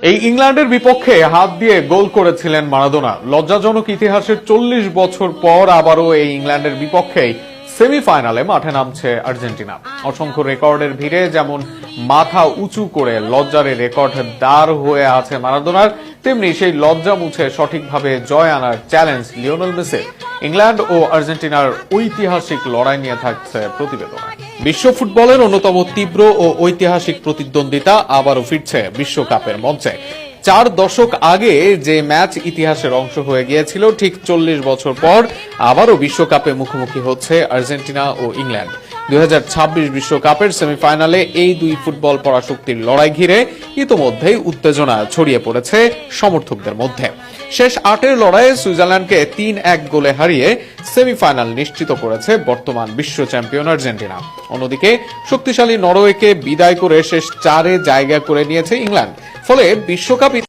এই ইংল্যান্ডের বিপক্ষে হাত দিয়ে গোল করেছিলেন মারাদোনা। লজ্জাজনক ইতিহাসের 40 বছর পর আবারও এই ইংল্যান্ডের বিপক্ষেই সেমিফাইনালে মাঠে নামছে আর্জেন্টিনা। অসংখ্য রেকর্ডের ভিড়ে যেমন মাথা উঁচু করে লজ্জার রেকর্ড দাঁড় হয়ে আছে মারাদোনার, তেমনি সেই লজ্জা মুছে সঠিকভাবে জয় আনার চ্যালেঞ্জ লিওনেল মেসির। ইংল্যান্ড ও আর্জেন্টিনার ঐতিহাসিক লড়াই নিয়ে থাকছে প্রতিবেদনে। বিশ্ব ফুটবলের অন্যতম তীব্র ও ঐতিহাসিক প্রতিদ্বন্দ্বিতা আবারও ফিরছে বিশ্বকাপের মঞ্চে। 4 দশক আগে যে ম্যাচ ইতিহাসের অংশ হয়ে গিয়েছিল, ঠিক 40 বছর পর আবারও বিশ্বকাপে মুখোমুখি হচ্ছে আর্জেন্টিনা ও ইংল্যান্ড। 2026 বিশ্বকাপের সেমিফাইনালে এই দুই ফুটবল পরাশক্তির লড়াই ঘিরে ইতোমধ্যেই উত্তেজনা ছড়িয়ে পড়েছে সমর্থকদের মধ্যে। শেষ 8-এর লড়াইয়ে সুইজারল্যান্ডকে 3-1 গোলে হারিয়ে সেমিফাইনাল নিশ্চিত করেছে বর্তমান বিশ্ব চ্যাম্পিয়ন আর্জেন্টিনা। অন্যদিকে শক্তিশালী নরওয়েকে বিদায় করে শেষ 4-এ জায়গা করে নিয়েছে ইংল্যান্ড। ফলে বিশ্বকাপ